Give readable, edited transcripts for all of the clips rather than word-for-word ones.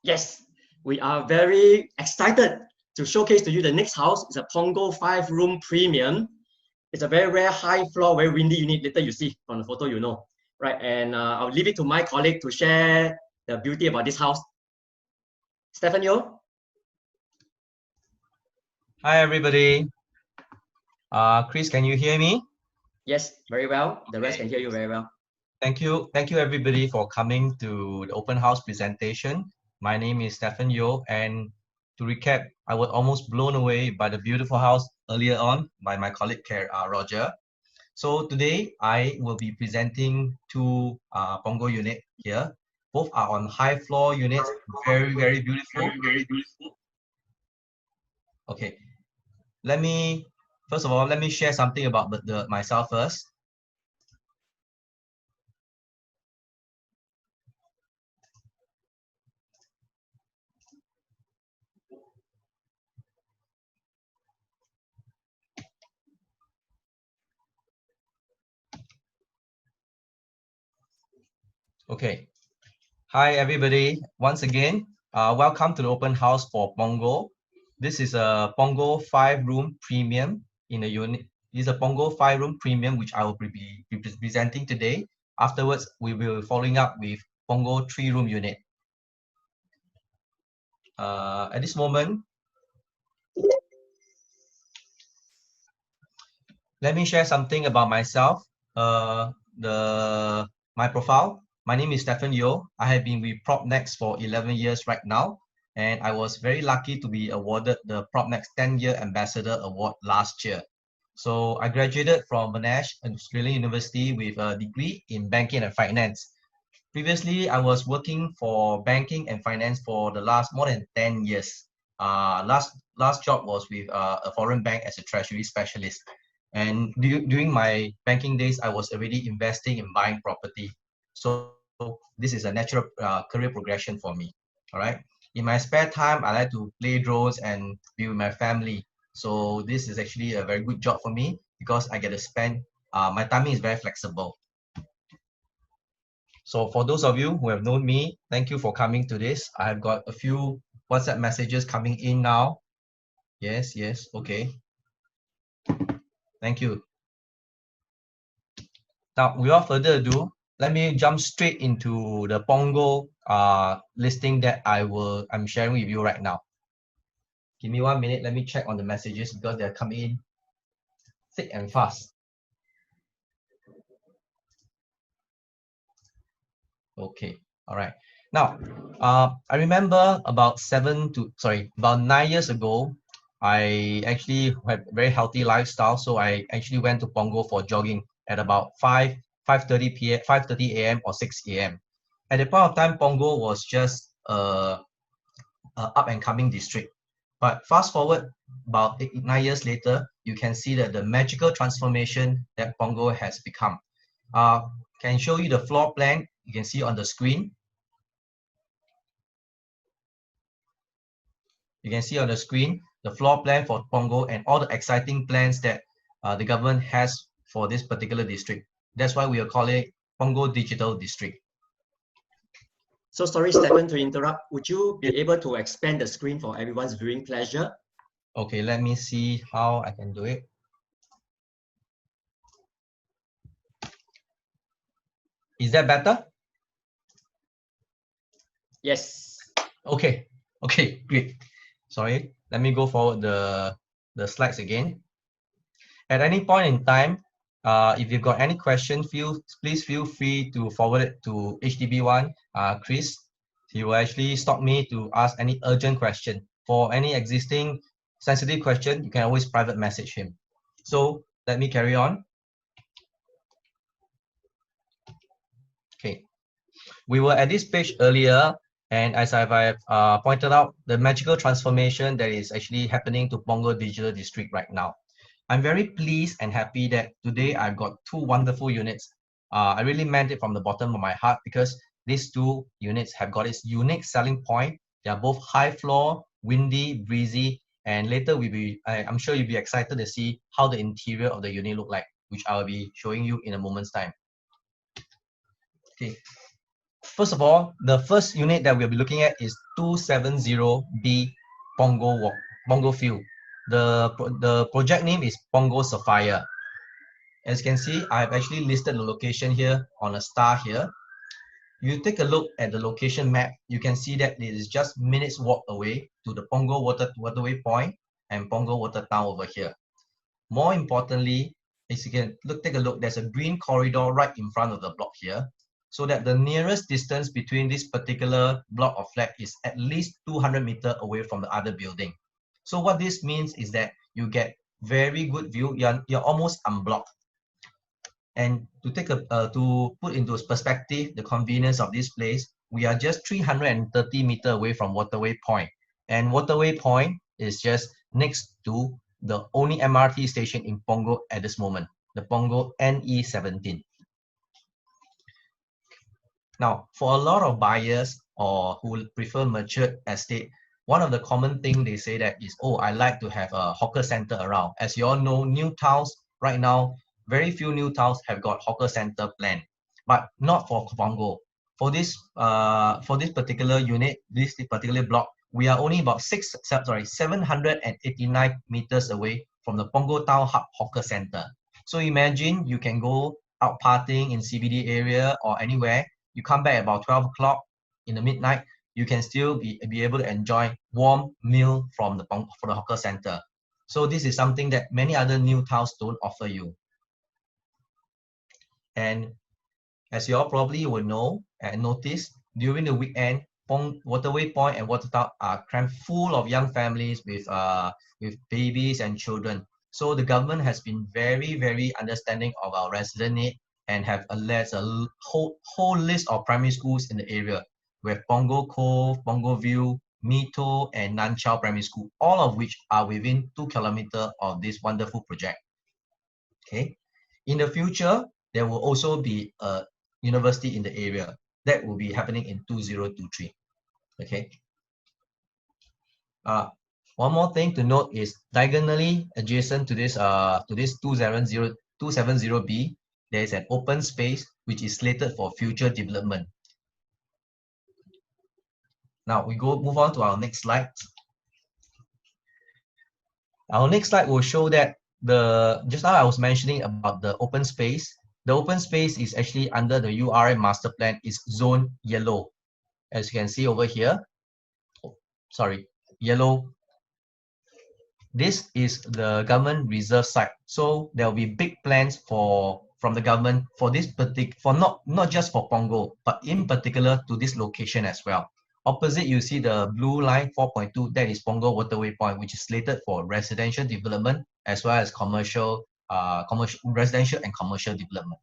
Yes, we are very excited to showcase to you the next house. It's a Punggol 5-room premium. It's a very rare high floor, very windy unit. Later you see from the photo, you know, right? And I'll leave it to my colleague to share the beauty about this house. Stephen Yo. Hi everybody. Chris, can you hear me? Yes, very well. The rest can hear you very well. Thank you everybody for coming to the open house presentation. My name is Stephen Yo, and to recap, I was almost blown away by the beautiful house earlier on by my colleague Roger. So today I will be presenting two Punggol unit here. Both are on high floor units, very beautiful. Okay, first of all, let me share something about myself first. Okay. Hi, everybody. Once again, welcome to the open house for Punggol. This is a Punggol 5-room premium in a unit. This is a Punggol 5-room premium, which I will be presenting today. Afterwards, we will be following up with Punggol 3-room unit. At this moment, let me share something about myself. My profile. My name is Stephen Yo. I have been with PropNext for 11 years right now, and I was very lucky to be awarded the PropNext 10-year Ambassador Award last year. So I graduated from Monash, an Australian university, with a degree in banking and finance. Previously, I was working for banking and finance for the more than 10 years. Last job was with a foreign bank as a treasury specialist. And during my banking days, I was already investing in buying property. So this is a natural career progression for me. All right. In my spare time, I like to play drones and be with my family. So this is actually a very good job for me because I get to spend, my timing is very flexible. So for those of you who have known me, thank you for coming to this. I have got a few WhatsApp messages coming in now. Yes, okay. Thank you. Now, without further ado, let me jump straight into the Punggol listing that I'm sharing with you right now. Give me 1 minute. Let me check on the messages because they're coming in thick and fast. Okay, all right. Now, I remember about 9 years ago, I actually had very healthy lifestyle. So I actually went to Punggol for jogging at about 5:30 a.m. or 6 a.m. At the point of time, Punggol was just a up and coming district. But fast forward about 9 years later, you can see that the magical transformation that Punggol has become. Can show you the floor plan. You can see on the screen. You can see on the screen the floor plan for Punggol and all the exciting plans that the government has for this particular district. That's why we are calling it Punggol Digital District. So sorry, Stephen, to interrupt. Would you be able to expand the screen for everyone's viewing pleasure? Okay, let me see how I can do it. Is that better? Yes. Okay, great. Sorry, let me go forward the slides again. At any point in time, if you've got any question, please feel free to forward it to HDB1, Chris. He will actually stop me to ask any urgent question. For any existing sensitive question, you can always private message him. So let me carry on. Okay, we were at this page earlier, and as I've pointed out, the magical transformation that is actually happening to Punggol Digital District right now. I'm very pleased and happy that today I've got two wonderful units. I really meant it from the bottom of my heart because these two units have got its unique selling point. They are both high floor, windy, breezy, and later I'm sure you'll be excited to see how the interior of the unit look like, which I will be showing you in a moment's time. Okay. first of all, the first unit that we'll be looking at is 270B Punggol Field. The project name is Punggol Sapphire. As you can see, I've actually listed the location here on a star here. You take a look at the location map, you can see that it is just minutes walk away to the Punggol Waterway Point and Punggol Water Town over here. More importantly, as you can take a look, there's a green corridor right in front of the block here, so that the nearest distance between this particular block of flat is at least 200 meters away from the other building. So what this means is that you get very good view, you're almost unblocked. And to put into perspective the convenience of this place, we are just 330 meters away from Waterway Point. And Waterway Point is just next to the only MRT station in Punggol at this moment, the Punggol NE17. Now, for a lot of buyers or who prefer matured estate, one of the common things they say that is, oh, I like to have a hawker center around. As you all know, new towns right now, very few new towns have got hawker center plan, but not for Punggol. For this particular unit, this particular block, we are only about 789 meters away from the Punggol Town Hub Hawker Center. So imagine you can go out partying in CBD area or anywhere. You come back about 12 o'clock in the midnight, you can still be able to enjoy warm meal from the hawker center. So this is something that many other new towns don't offer you. And as you all probably will know and notice, during the weekend, Waterway Point and Water Town are crammed full of young families with babies and children. So the government has been very, very understanding of our resident need and have there's a whole list of primary schools in the area. We have Punggol Cove, Punggol View, Mito, and Nanchao Primary School, all of which are within 2 kilometers of this wonderful project. Okay. In the future, there will also be a university in the area. That will be happening in 2023. Okay. One more thing to note is diagonally adjacent to this 270B, there is an open space which is slated for future development. Now we move on to our next slide. Our next slide will show that just now I was mentioning about the open space. The open space is actually under the URA master plan, is zone yellow. As you can see over here, yellow. This is the government reserve site. So there will be big plans from the government for this not just for Punggol, but in particular to this location as well. Opposite, you see the blue line 4.2, that is Punggol Waterway Point, which is slated for residential development as well as residential and commercial development.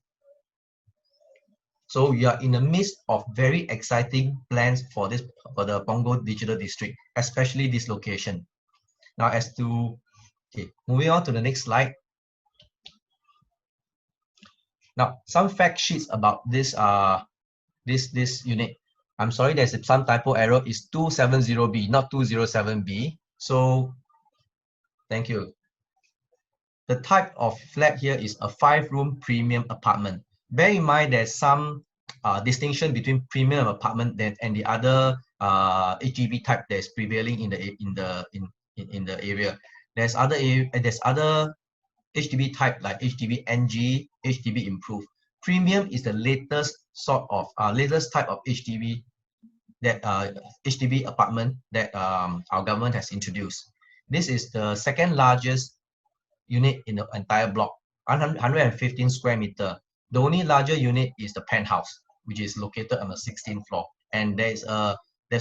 So we are in the midst of very exciting plans for the Punggol Digital District, especially this location. Now, moving on to the next slide. Now, some fact sheets about this unit. I'm sorry, there's some typo error. It's 270B, not 207B. So, thank you. The type of flat here is a 5-room premium apartment. Bear in mind there's some distinction between premium apartment and the other HDB type that is prevailing in the area. There's other HDB type like HDB NG, HDB Improve. Premium is the latest type of HDB HDB apartment that our government has introduced. This is the second largest unit in the entire block, 115 square meter. The only larger unit is the penthouse, which is located on the 16th floor. And there's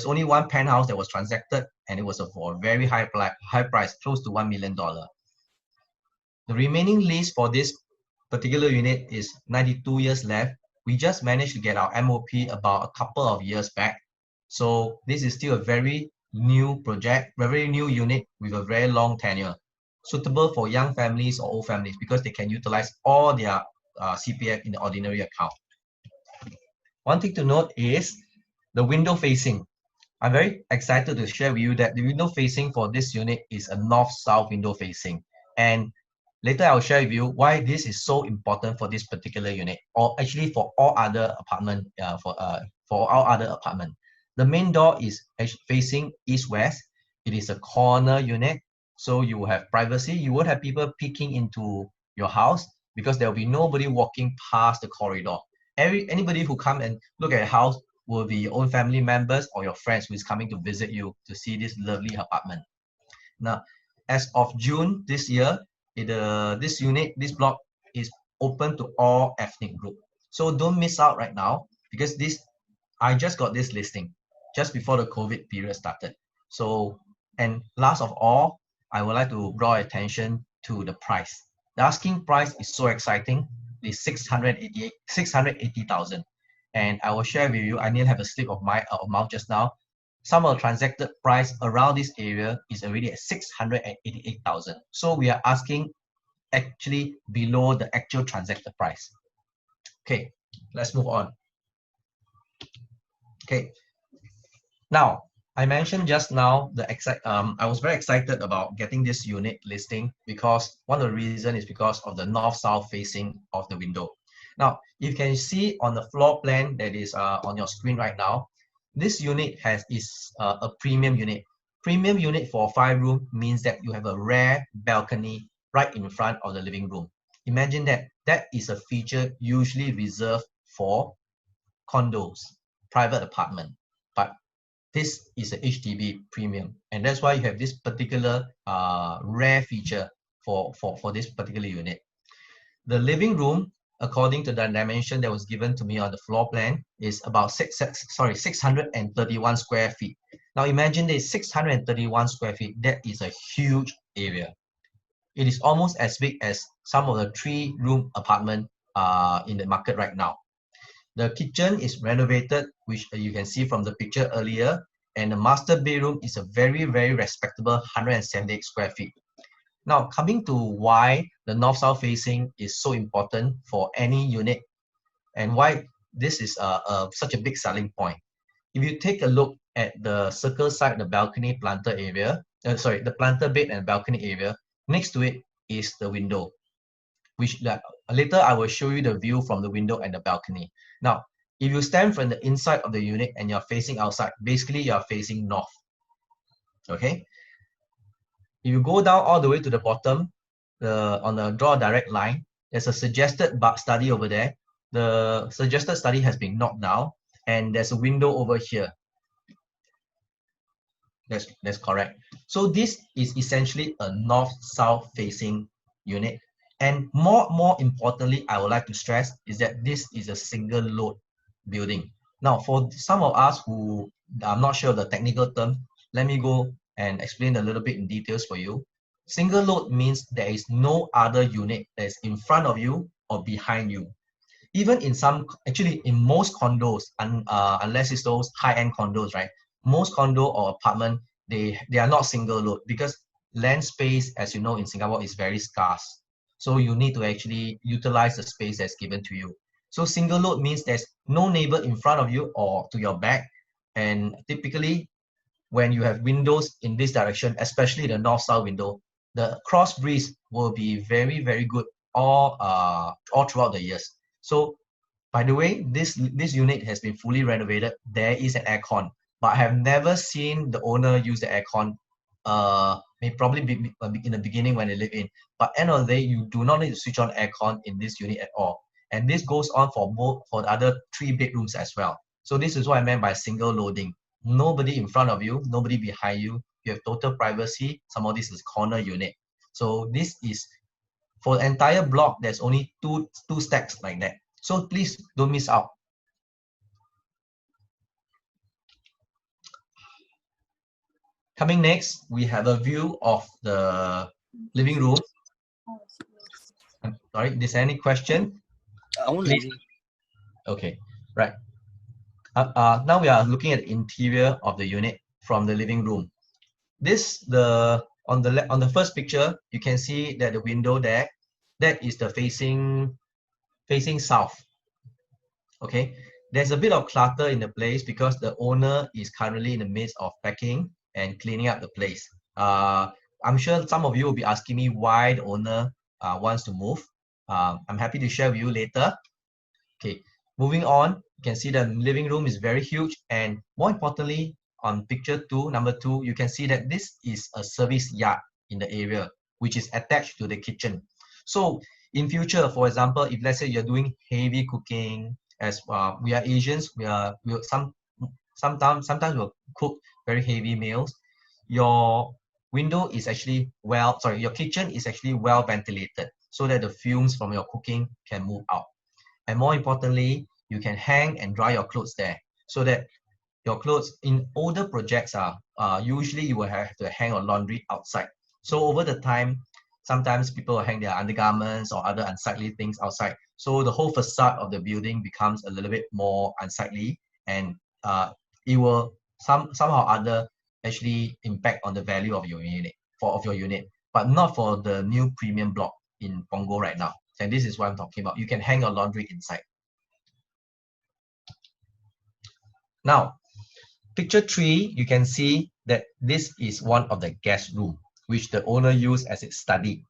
only one penthouse that was transacted, and it was for a very high price, close to $1 million. The remaining lease for this particular unit is 92 years left. We just managed to get our MOP about a couple of years back. So this is still a very new project, a very new unit with a very long tenure, suitable for young families or old families because they can utilize all their CPF in the ordinary account. One thing to note is the window facing. I'm very excited to share with you that the window facing for this unit is a north-south window facing. And later I'll share with you why this is so important for this particular unit, or actually for all other apartment for our other apartment. The main door is facing east-west. It is a corner unit, so you will have privacy. You won't have people peeking into your house because there will be nobody walking past the corridor. Anybody who come and look at your house will be your own family members or your friends who is coming to visit you to see this lovely apartment. Now, as of June this year, this block is open to all ethnic group. So don't miss out right now because I just got this listing just before the COVID period started. So, and last of all, I would like to draw attention to the price. The asking price is so exciting. It's 680,000. And I will share with you, I need to have a slip of my mouth just now. Some of the transacted price around this area is already at 688,000. So we are asking actually below the actual transacted price. Okay, let's move on. Okay, now I mentioned just now I was very excited about getting this unit listing because one of the reasons is because of the north-south facing of the window. Now, you can see on the floor plan that is on your screen right now, this unit is a premium unit. Premium unit for 5-room means that you have a rare balcony right in front of the living room. Imagine that is a feature usually reserved for condos, private apartment, but this is a HDB premium, and that's why you have this particular rare feature for this particular unit. The living room, according to the dimension that was given to me on the floor plan, is about 631 square feet. Now imagine this 631 square feet, that is a huge area. It is almost as big as some of the 3-room apartment in the market right now. The kitchen is renovated, which you can see from the picture earlier, and the master bedroom is a very, very respectable 178 square feet. Now, coming to why the north-south facing is so important for any unit and why this is such a big selling point. If you take a look at the circle side, the balcony planter area, the planter bed and balcony area, next to it is the window, which later I will show you the view from the window and the balcony. Now, if you stand from the inside of the unit and you're facing outside, basically you're facing north, okay? If you go down all the way to the bottom, on the draw direct line, there's a suggested study over there. The suggested study has been knocked down, and there's a window over here. That's correct. So this is essentially a north-south facing unit. And more importantly, I would like to stress is that this is a single load building. Now, for some of us who are not sure of the technical term, let me go and explain a little bit in details for you. Single load means there is no other unit that is in front of you or behind you. Even in in most condos, unless it's those high-end condos, right? Most condo or apartment, they are not single load because land space, as you know, in Singapore is very scarce. So you need to actually utilize the space that's given to you. So single load means there's no neighbor in front of you or to your back. And typically, when you have windows in this direction, especially the north-south window, the cross breeze will be very, very good all throughout the years. So, by the way, this unit has been fully renovated. There is an aircon, but I have never seen the owner use the aircon. May probably be in the beginning when they live in, but end of the day, you do not need to switch on aircon in this unit at all. And this goes on for the other 3 bedrooms as well. So this is what I meant by single loading. Nobody in front of you, nobody behind you. You have total privacy. Some of this is corner unit. So this is for the entire block. There's only two stacks like that. So please don't miss out. Coming next, we have a view of the living room. I'm sorry, is there any question? Please. Okay, right. Now we are looking at the interior of the unit from the living room. On the first picture, you can see that the window there, that is the facing south. Okay, there's a bit of clutter in the place because the owner is currently in the midst of packing and cleaning up the place. I'm sure some of you will be asking me why the owner wants to move. I'm happy to share with you later. Okay, Moving on, you can see the living room is very huge, and more importantly, on picture number two, you can see that this is a service yard in the area, which is attached to the kitchen. So in future, for example, if let's say you're doing heavy cooking, as we are Asians, sometimes we'll cook very heavy meals. Your your kitchen is actually well ventilated so that the fumes from your cooking can move out. And more importantly, you can hang and dry your clothes there so that your clothes in older projects usually you will have to hang your laundry outside. So over the time, sometimes people will hang their undergarments or other unsightly things outside. So the whole facade of the building becomes a little bit more unsightly, and it will somehow or other actually impact on the value of your unit, but not for the new premium block in Punggol right now. And this is what I'm talking about. You can hang your laundry inside. Now, picture 3, you can see that this is one of the guest room, which the owner used as its study.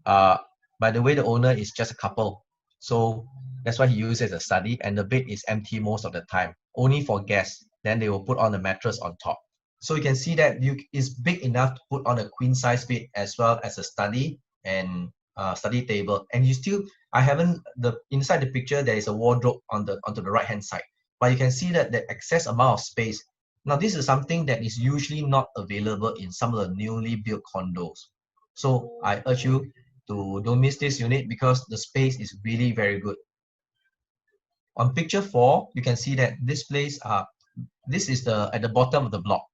By the way, the owner is just a couple. So that's why he used it as a study, and the bed is empty most of the time, only for guests. Then they will put on a mattress on top. So you can see that it's big enough to put on a queen size bed as well as a study and study table. And inside the picture, there is a wardrobe onto the right hand side. But you can see that the excess amount of space. Now, this is something that is usually not available in some of the newly built condos. So I urge you to don't miss this unit because the space is really very good. On picture 4, you can see that this place, this is at the bottom of the block.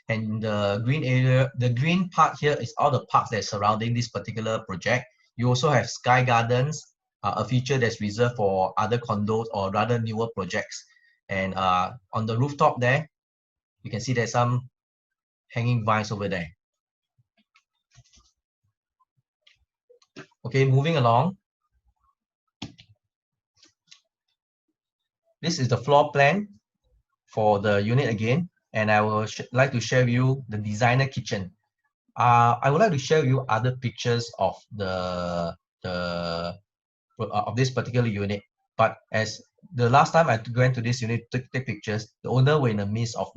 And the green area, the green part here is all the parks that are surrounding this particular project. You also have sky gardens, a feature that's reserved for other condos or rather newer projects. And on the rooftop there, you can see there's some hanging vines over there. Okay, moving along. This is the floor plan for the unit again, and I will like to share with you the designer kitchen. I would like to share with you other pictures of of this particular unit. But as the last time I went to this unit to take pictures, the owner were in the midst of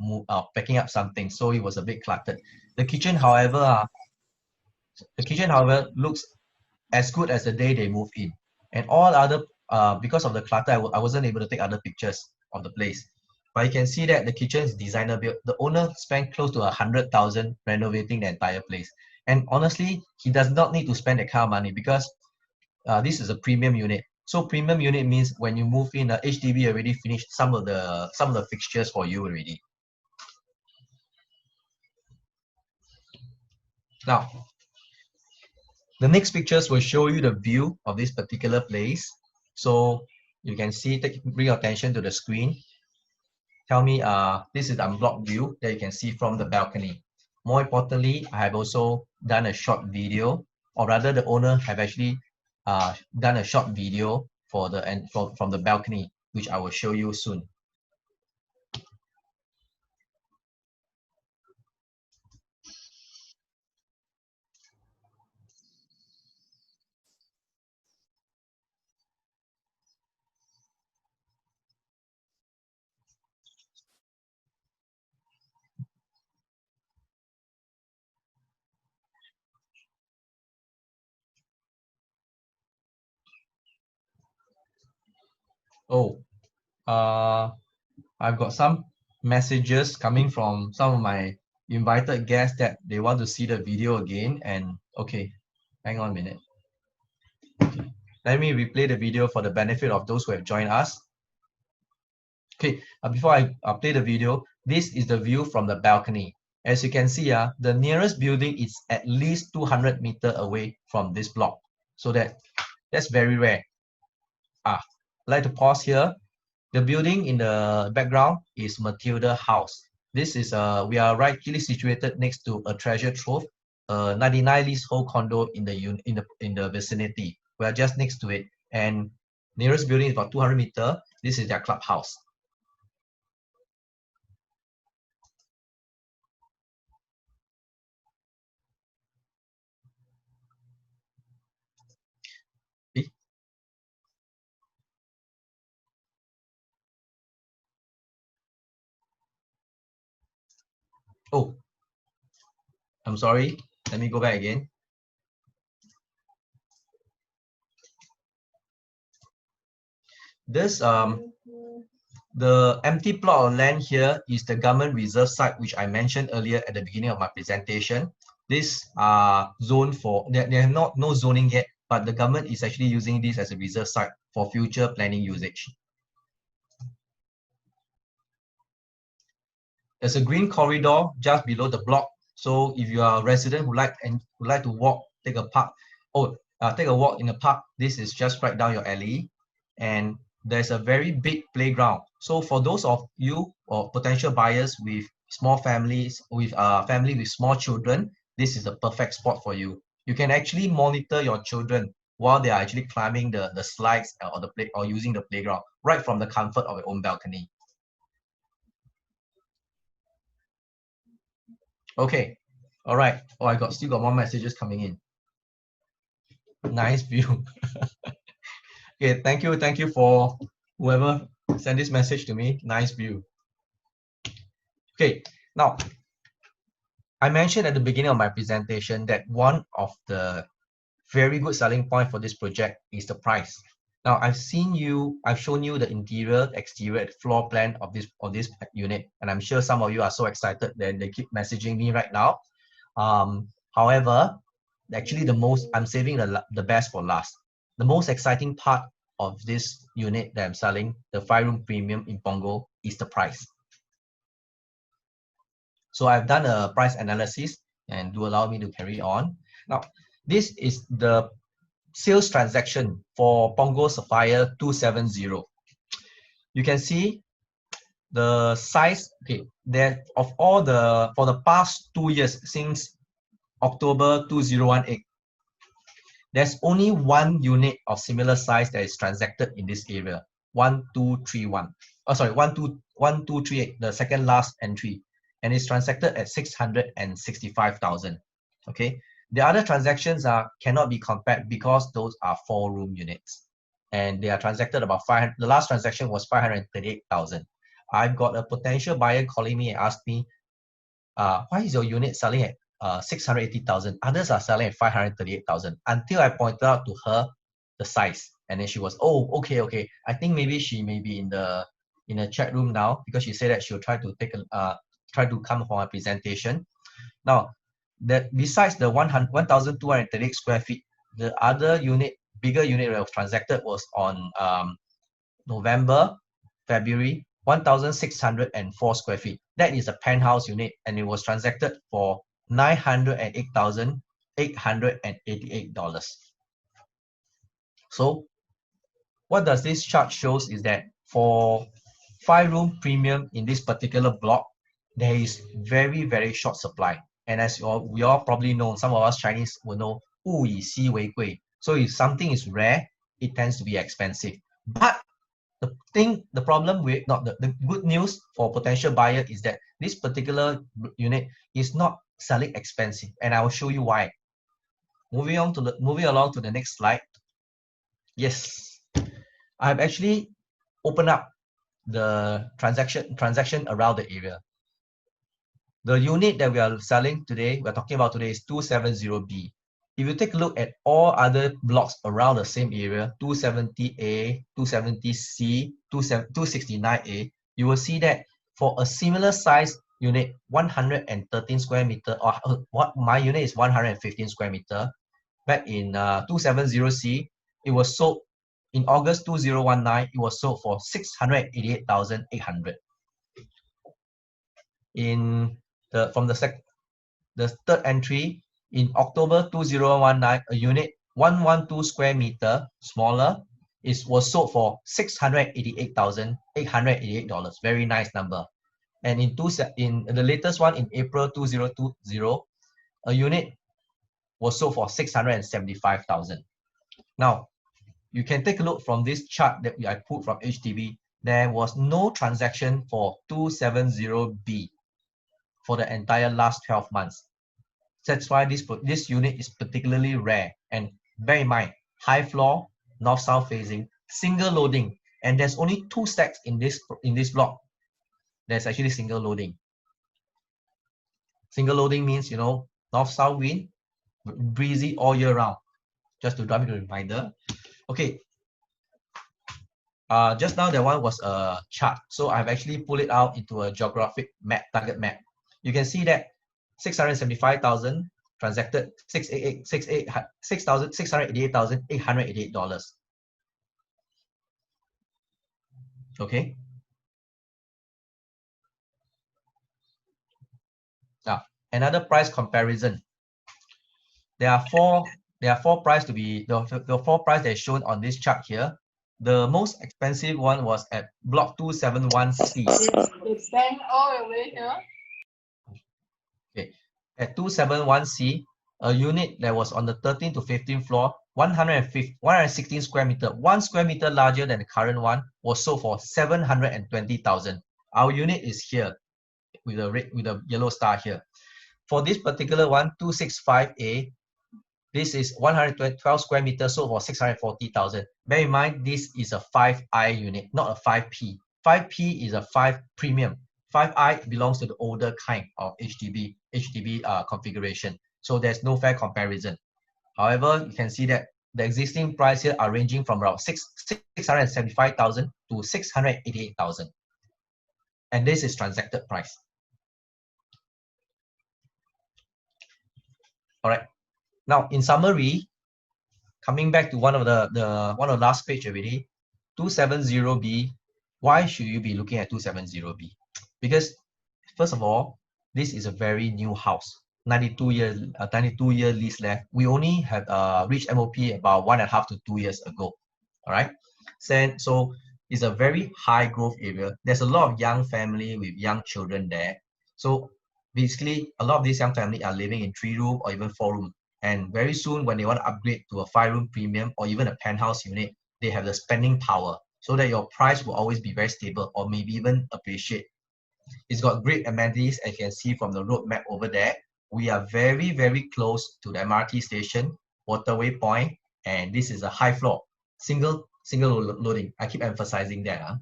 packing up something, so it was a bit cluttered. The kitchen, however, looks as good as the day they moved in. And all other, because of the clutter, I wasn't able to take other pictures of the place. But you can see that the kitchen is designer built. The owner spent close to 100,000 renovating the entire place. And honestly, he does not need to spend that kind of money because this is a premium unit. So premium unit means when you move in, HDB already finished some of the fixtures for you already. Now, the next pictures will show you the view of this particular place. So you can see, bring your attention to the screen. Tell me, this is the unblocked view that you can see from the balcony. More importantly, I have also done a short video, or rather the owner have actually done a short video from the balcony, which I will show you soon. Oh, I've got some messages coming from some of my invited guests that they want to see the video again. And okay, hang on a minute. Okay. Let me replay the video for the benefit of those who have joined us. Okay, before I play the video, this is the view from the balcony. As you can see, the nearest building is at least 200 meters away from this block. So that's very rare. I'd like to pause here. The building in the background is Matilda House. This is we are rightly situated next to a treasure trove, 99 leasehold condo in the vicinity. We are just next to it, and nearest building is about 200 meters. This is their clubhouse. Oh, I'm sorry. Let me go back again. This the empty plot of land here is the government reserve site, which I mentioned earlier at the beginning of my presentation. This are zoned for, they have no zoning yet, but the government is actually using this as a reserve site for future planning usage. There's a green corridor just below the block. So if you are a resident who like to walk, take a walk in the park, this is just right down your alley. And there's a very big playground. So for those of you or potential buyers with small families, with family with small children, this is a perfect spot for you. You can actually monitor your children while they are actually climbing the slides or using the playground right from the comfort of your own balcony. Okay, all right. Oh, I still got more messages coming in. Nice view. Okay, thank you for whoever sent this message to me. Nice view. Okay, now I mentioned at the beginning of my presentation that one of the very good selling point for this project is the price. Now I've shown you the interior, exterior, floor plan of this unit, and I'm sure some of you are so excited that they keep messaging me right now. However, actually I'm saving the best for last. The most exciting part of this unit that I'm selling, the 5-room premium in Punggol, is the price. So I've done a price analysis, and do allow me to carry on. Now, this is the sales transaction for Punggol Sapphire 270. You can see the size, okay, there for the past 2 years, since October 2018, there's only one unit of similar size that is transacted in this area, 1231. Oh, sorry, 1238, the second last entry, and it's transacted at 665,000. Okay, the other transactions cannot be compared because those are 4-room units, and they are transacted about 500. The last transaction was 538,000. I've got a potential buyer calling me and asked me, why is your unit selling at 680,000? Others are selling at 538,000. Until I pointed out to her the size, and then she was, oh, okay. I think maybe she may be in the chat room now, because she said that she'll try to come for my presentation. Now, that besides the 1,238 square feet, the other unit, bigger unit that was transacted was on November, February, 1,604 square feet. That is a penthouse unit, and it was transacted for $908,888. So what does this chart shows is that for 5-room premium in this particular block, there is very, very short supply. And as we all probably know, some of us Chinese will know, 物以稀为贵. So if something is rare, it tends to be expensive. But the problem with the good news for potential buyer is that this particular unit is not selling expensive, and I will show you why. Moving along to the next slide. Yes, I've actually opened up the transaction around the area. The unit that we're talking about today is 270B. If you take a look at all other blocks around the same area, 270A, 270C, 269A, you will see that for a similar size unit, 113 square meter, or what my unit is 115 square meter. Back in 270C, it was sold in August 2019. It was sold for 688,800. From the third entry, in October 2019, a unit 112 square meter smaller was sold for $688,888. Very nice number. And in the latest one in April 2020, a unit was sold for 675,000. Now, you can take a look from this chart that I put from HDB. There was no transaction for 270B for the entire last 12 months. That's why this unit is particularly rare. And bear in mind, high floor, north-south facing, single loading, and there's only 2 stacks in this block. There's actually single loading. Single loading means, you know, north-south wind, breezy all year round. Just to drive you a reminder. Okay. Just now that one was a chart. So I've actually pulled it out into a geographic map, target map. You can see that 675,000 transacted, $688,888. Okay. Now, another price comparison. There are four price to be the four price that is shown on this chart here. The most expensive one was at block 271C. Okay, at 271C, a unit that was on the 13th to 15th floor, 116 square meter, 1 square meter larger than the current one, was sold for 720,000. Our unit is here with a yellow star here. For this particular one, 265A, this is 112 square meters, sold for 640,000. Bear in mind, this is a 5I unit, not a 5P. 5P is a 5 premium. 5I belongs to the older kind of HDB configuration. So there's no fair comparison. However, you can see that the existing price here are ranging from around 675,000 to 688,000. And this is transacted price. All right. Now, in summary, coming back to one of the last page already, 270B. Why should you be looking at 270B? Because first of all, this is a very new house, 92 year lease left. We only have reached MOP about 1.5 to 2 years ago. All right. So it's a very high growth area. There's a lot of young family with young children there. So basically, a lot of these young family are living in 3-room or even 4-room. And very soon, when they want to upgrade to a 5-room premium or even a penthouse unit, they have the spending power so that your price will always be very stable or maybe even appreciate. It's got great amenities, as you can see from the road map over there. We are very, very close to the MRT station, WaterwayPoint, and this is a high floor, single loading. I keep emphasizing that.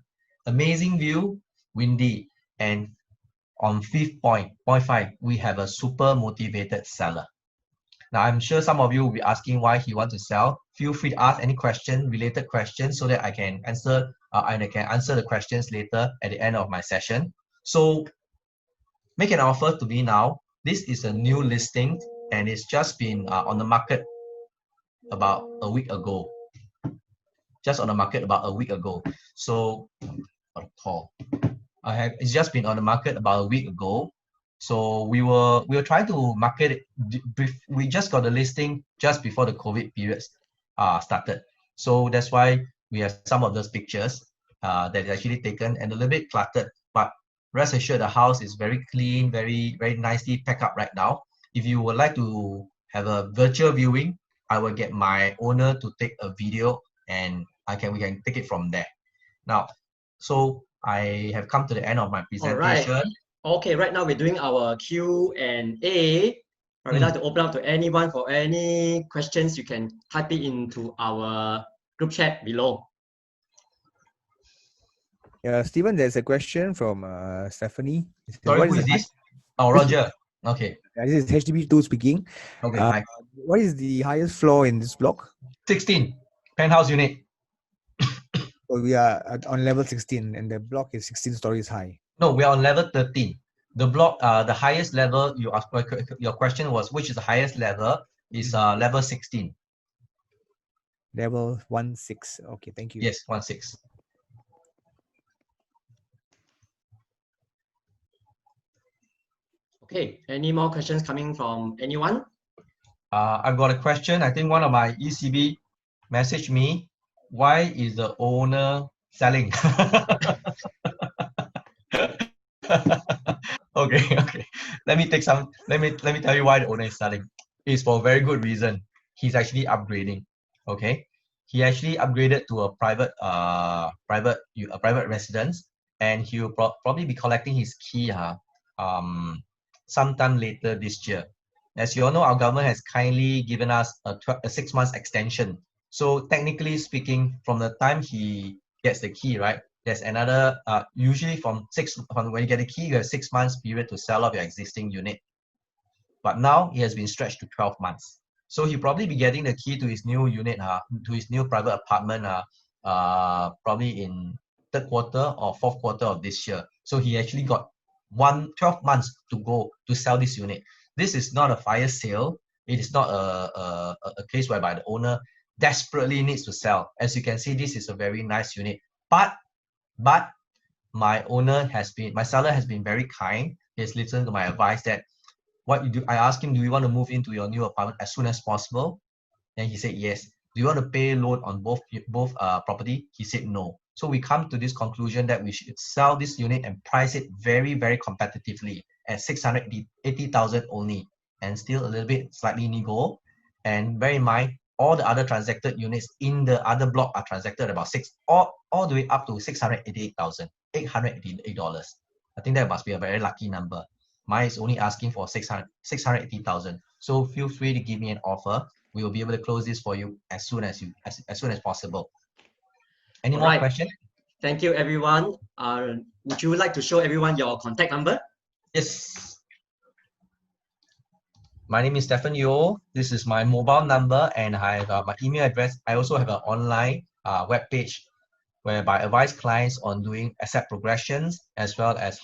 Amazing view, windy, and on point 5, we have a super motivated seller. Now, I'm sure some of you will be asking why he wants to sell. Feel free to ask any related questions, so that I can answer the questions later at the end of my session. So make an offer to me now. This is a new listing and it's just been on the market about a week ago. So it's just been on the market about a week ago. So we were trying to market it. We just got the listing just before the COVID periods started. So that's why we have some of those pictures that is actually taken and a little bit cluttered. But rest assured, the house is very clean, very, very nicely packed up right now. If you would like to have a virtual viewing, I will get my owner to take a video and we can take it from there. Now, so I have come to the end of my presentation. All right. Okay, right now we're doing our Q&A. We'd like to open up to anyone for any questions. You can type it into our group chat below. Yeah, Stephen, there's a question from Stephanie. Sorry, who is this? Oh, Roger. Okay. This is HDB2 speaking. Okay, hi. What is the highest floor in this block? 16, penthouse unit. So we are on level 16 and the block is 16 stories high. No, we are on level 13. The block, the highest level, your question was, which is the highest level, is level 16. Level 16. Okay, thank you. Yes, 16. Okay, any more questions coming from anyone? I've got a question. I think one of my ECB messaged me, why is the owner selling? Okay. Let me tell you why the owner is selling. It's for a very good reason. He's actually upgrading. Okay. He actually upgraded to a private residence, and he'll probably be collecting his key sometime later this year. As you all know, our government has kindly given us a 6 months extension. So technically speaking, from the time he gets the key, right, there's another, usually from when you get the key, you have 6 months period to sell off your existing unit. but now it has been stretched to 12 months. So he'll probably be getting the key to his new unit, to his new private apartment, probably in third quarter or fourth quarter of this year. So he actually got 12 months to go to sell this unit. This is not a fire sale. It is not a case whereby the owner desperately needs to sell. As you can see, this is a very nice unit. But my seller has been very kind. He has listened to my advice that what you do. I asked him, do you want to move into your new apartment as soon as possible? And he said yes. Do you want to pay loan on both property? He said no. So we come to this conclusion that we should sell this unit and price it very, very competitively at 680,000 only, and still a little bit slightly nego. And bear in mind, all the other transacted units in the other block are transacted about all the way up to $688,888. I think that must be a very lucky number. Mine is only asking for 680,000. So feel free to give me an offer. We will be able to close this for you as soon as possible. Any more questions? Thank you, everyone. Would you like to show everyone your contact number? Yes. My name is Stephen Yeo. This is my mobile number, and I have my email address. I also have an online web page whereby I advise clients on doing asset progressions, as well as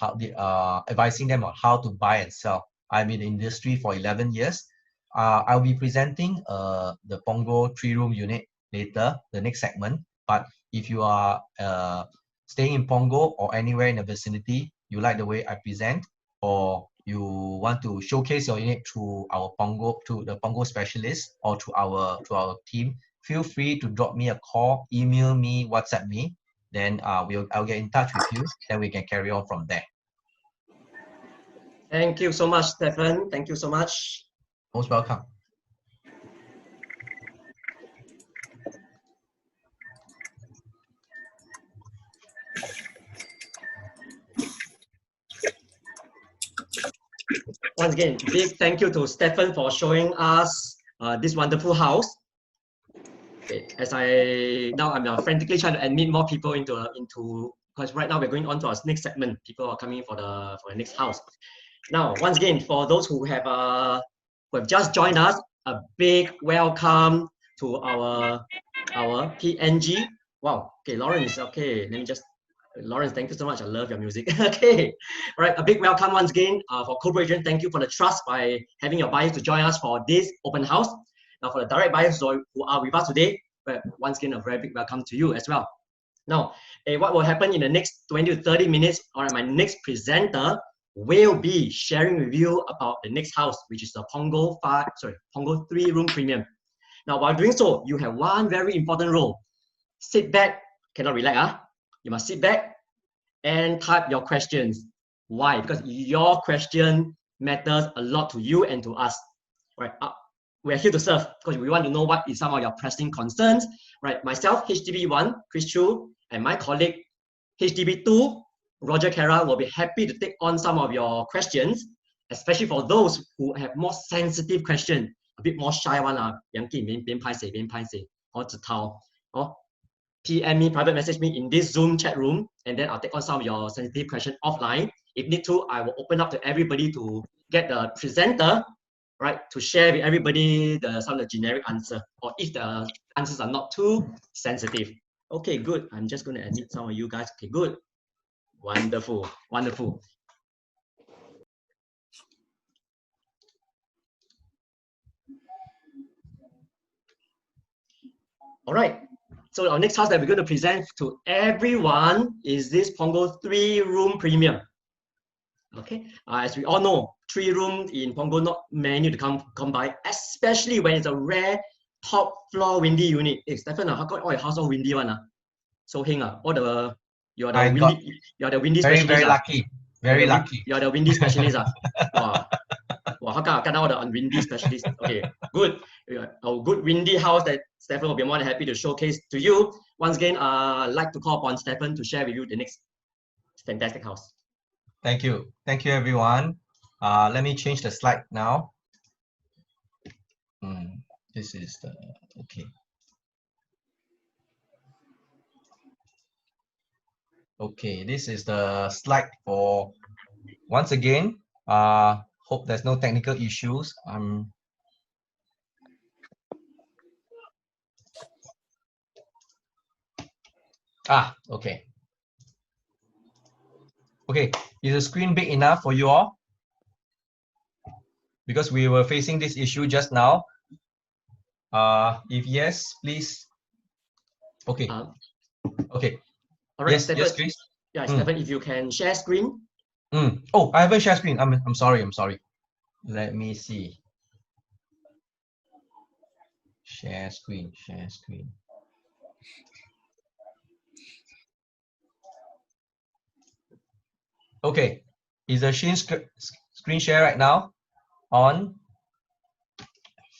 advising them on how to buy and sell. I'm in the industry for 11 years. I'll be presenting the Punggol 3-room unit later, the next segment. But if you are staying in Punggol or anywhere in the vicinity, you like the way I present, or you want to showcase your unit to the Punggol specialist or to our team, feel free to drop me a call, email me, WhatsApp me. Then I'll get in touch with you. Then we can carry on from there. Thank you so much, Stephen. Thank you so much. Most welcome. Once again, big thank you to Stephen for showing us this wonderful house. Okay, I'm frantically trying to admit more people into because right now we're going on to our next segment. People are coming for the next house. Now, once again, for those who have just joined us, a big welcome to our PNG. Wow. Okay, Lawrence. Okay, let me just. Lawrence, thank you so much. I love your music. Okay, all right. A big welcome once again for Corporation. Thank you for the trust by having your buyers to join us for this open house. Now, for the direct buyers who are with us today, once again, a very big welcome to you as well. Now, what will happen in the next 20 to 30 minutes? All right, my next presenter will be sharing with you about the next house, which is the Punggol 3-room premium. Now, while doing so, you have one very important role. Sit back, cannot relax. You must sit back and type your questions. Why? Because your question matters a lot to you and to us. Right? We're here to serve because we want to know what is some of your pressing concerns. Right? Myself, HDB 1, Chris Chu, and my colleague, HDB 2, Roger Kara, will be happy to take on some of your questions, especially for those who have more sensitive questions, a bit more shy one. PM me, private message me in this Zoom chat room, and then I'll take on some of your sensitive questions offline. If need to, I will open up to everybody to get the presenter, right, to share with everybody some of the generic answer, or if the answers are not too sensitive. Okay, good. I'm just going to admit some of you guys. Okay, good. Wonderful, wonderful. All right. So our next house that we're going to present to everyone is this Punggol 3-room premium. Okay, as we all know, 3-room in Punggol, not many to come by, especially when it's a rare top floor windy unit. Hey, Stephen, how come all your house all windy one? So heng, you are the windy specialist. Very lucky. Very lucky. You are the windy specialist. Wow. Wow, how come all the unwindy specialists? Okay, good. A good windy house that Stephen will be more than happy to showcase to you. Once again, I'd like to call upon Stephen to share with you the next fantastic house. Thank you. Thank you, everyone. Let me change the slide now. This is the, okay. Okay, this is the slide for, once again, Hope there's no technical issues. Okay. Okay, is the screen big enough for you all? Because we were facing this issue just now. If yes, please. Okay. Okay. All right, Yes, Stephen. yes, Chris. Yeah, Stephen, if you can share screen. Oh, I haven't shared screen. I'm sorry. I'm sorry. Let me see. Share screen. Share screen. Okay. Is the screen share right now on?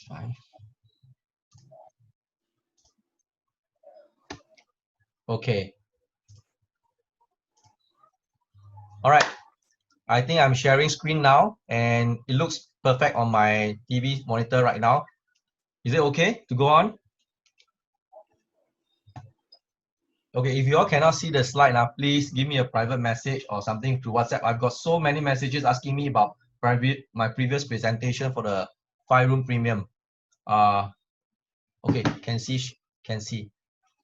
Fine. Okay. All right. I think I'm sharing screen now, and it looks perfect on my TV monitor right now. Is it okay to go on? Okay, if you all cannot see the slide now, please give me a private message or something through WhatsApp. I've got so many messages asking me about my previous presentation for the 5-room premium. Okay, can see.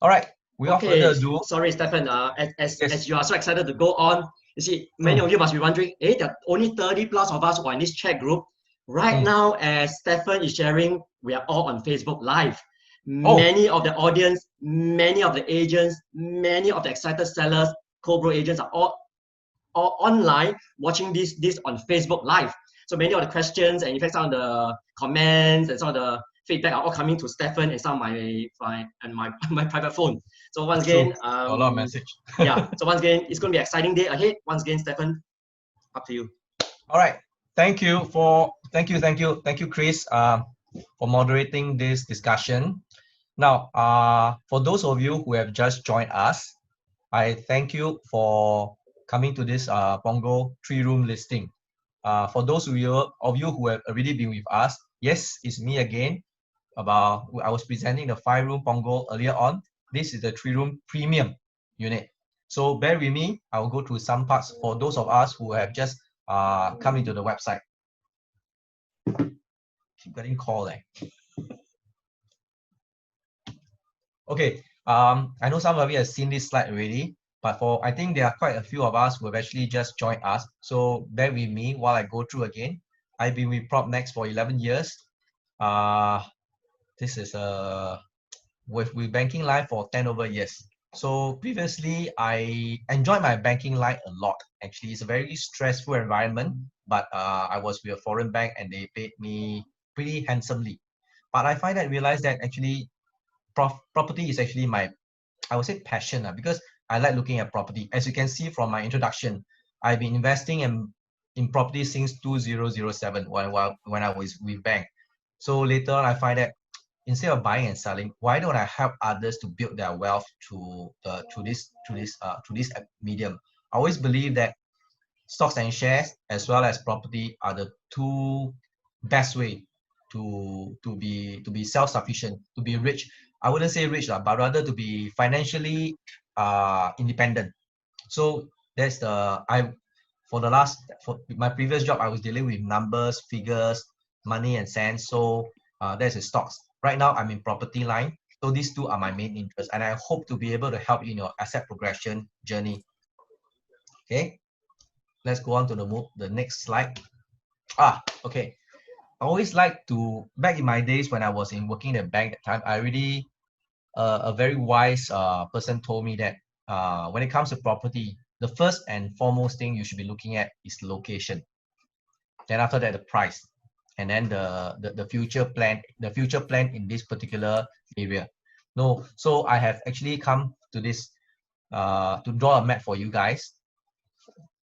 All right, without further ado. Sorry, Stephen. As Yes. you are so excited to go on, you see, many of you must be wondering, there are only 30 plus of us who are in this chat group. Right now, as Stephen is sharing, we are all on Facebook Live. Many of the audience, many of the agents, many of the excited sellers, co-bro agents are all online watching this on Facebook Live. So many of the questions and in fact some of the comments and some of the feedback are all coming to Stephen and some of my private phone. So once again, a lot of message. Yeah. So once again, it's going to be an exciting day ahead. Once again, Stephen, up to you. All right. Thank you, Chris, for moderating this discussion. Now, for those of you who have just joined us, I thank you for coming to this Punggol 3-room listing. For those of you who have already been with us, yes, it's me again. I was presenting the 5-room Punggol earlier on. This is the 3-room premium unit. So bear with me. I will go through some parts for those of us who have just come into the website. Keep getting called. Okay. I know some of you have seen this slide already, but I think there are quite a few of us who have actually just joined us. So bear with me while I go through again. I've been with PropNext for 11 years. This is with banking life for 10 over years. So previously, I enjoyed my banking life a lot. Actually, it's a very stressful environment, but I was with a foreign bank and they paid me pretty handsomely. But I realized that actually property is actually my, I would say, passion, because I like looking at property. As you can see from my introduction, I've been investing in property since 2007 when I was with bank. So later on, I find that instead of buying and selling, why don't I help others to build their wealth through this medium? I always believe that stocks and shares as well as property are the two best way to be self-sufficient, to be rich. I wouldn't say rich, but rather to be financially independent. So that's for my previous job, I was dealing with numbers, figures, money and cents. So that's the stocks. Right now, I'm in property line. So these two are my main interests, and I hope to be able to help you in your asset progression journey. Okay, let's go on to the next slide. Okay. I always like to, back in my days when I was working in a bank at the time, I really, a very wise person told me that when it comes to property, the first and foremost thing you should be looking at is location. Then after that, the price, and then the future plan in this particular area. So I have actually come to this to draw a map for you guys.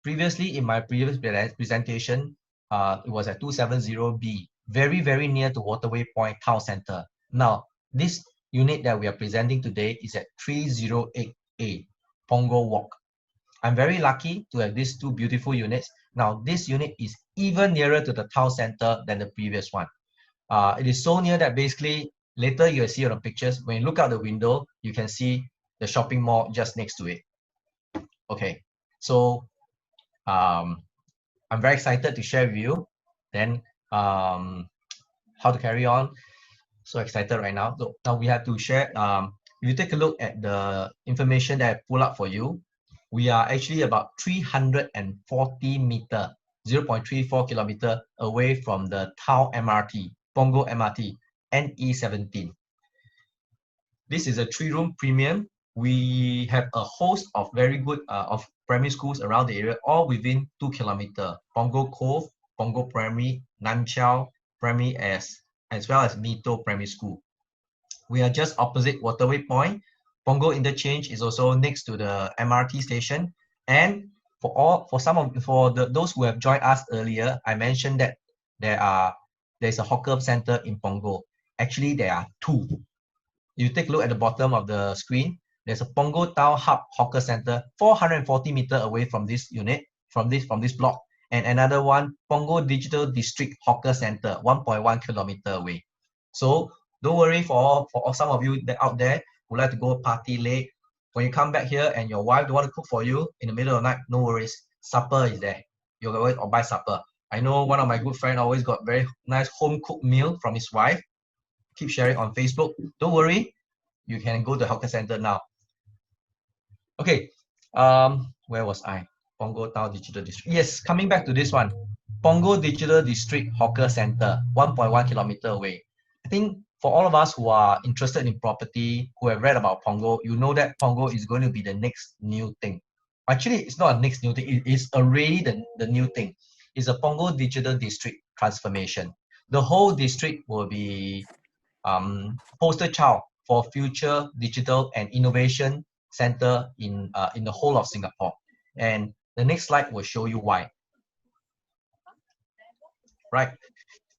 Previously, in my previous presentation, it was at 270B, very, very near to WaterwayPoint Town Center. Now, this unit that we are presenting today is at 308A, Punggol Walk. I'm very lucky to have these two beautiful units. Now, this unit is even nearer to the town center than the previous one. It is so near that basically, later you'll see on the pictures, when you look out the window, you can see the shopping mall just next to it. Okay, so I'm very excited to share with you Then how to carry on? So excited right now. So now we have to share. If you take a look at the information that I pull up for you, we are actually about 340 meter, 0.34 kilometer away from the town MRT, Punggol MRT, NE17. This is a 3-room premium. We have a host of very good of primary schools around the area, all within 2 kilometer. Punggol Cove, Punggol Primary, Nan Chau Primary, as well as Mito Primary School. We are just opposite WaterwayPoint. Punggol Interchange is also next to the MRT station. And those who have joined us earlier, I mentioned that there's a hawker center in Punggol. Actually, there are 2. You take a look at the bottom of the screen. There's a Punggol Town Hub Hawker Center, 440 meters away from this unit, from this block, and another one, Punggol Digital District Hawker Center, 1.1 kilometer away. So don't worry for some of you out there who like to go party late. When you come back here and your wife don't want to cook for you in the middle of the night, no worries. Supper is there. You can always buy supper. I know one of my good friends always got very nice home cooked meal from his wife. Keep sharing on Facebook. Don't worry, you can go to the hawker center now. Okay, where was I? Punggol Town Digital District. Yes, coming back to this one. Punggol Digital District Hawker Center, 1.1 kilometer away. I think for all of us who are interested in property, who have read about Punggol, you know that Punggol is going to be the next new thing. Actually, it's not a next new thing. It is already the new thing. It's a Punggol Digital District transformation. The whole district will be poster child for future digital and innovation center in the whole of Singapore. And the next slide will show you why. Right.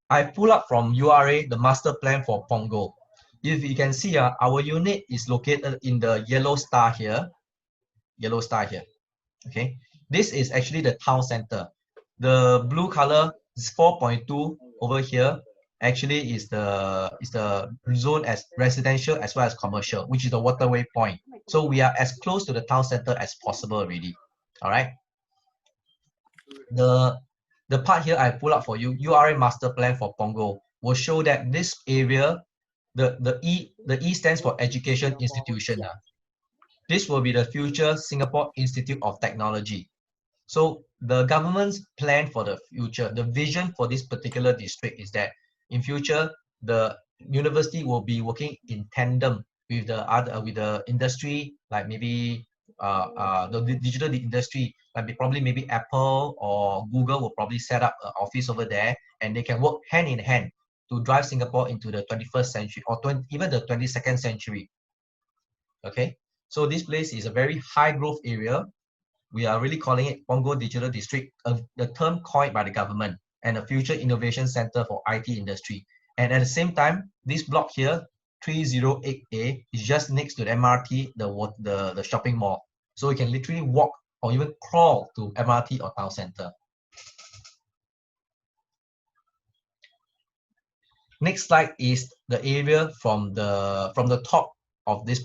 I pull up from URA the master plan for Punggol. If you can see, our unit is located in the yellow star here. Yellow star here. Okay. This is actually the town center. The blue color is 4.2 over here. Actually is the zone as residential as well as commercial, which is the WaterwayPoint. So we are as close to the town center as possible already. All right. The part here I pull up for you, URA master plan for Punggol, will show that this area, the E stands for education institution. This will be the future Singapore Institute of Technology. So the government's plan for the future, the vision for this particular district is that in future, the university will be working in tandem with the industry, like maybe the digital industry, like probably maybe Apple or Google will probably set up an office over there, and they can work hand in hand to drive Singapore into the 21st century or even the 22nd century. Okay, so this place is a very high growth area. We are really calling it Punggol Digital District, the term coined by the government, and a future innovation center for IT industry. And at the same time, this block here, 308A, is just next to the MRT, the shopping mall. So you can literally walk or even crawl to MRT or town center. Next slide is the area from the top of this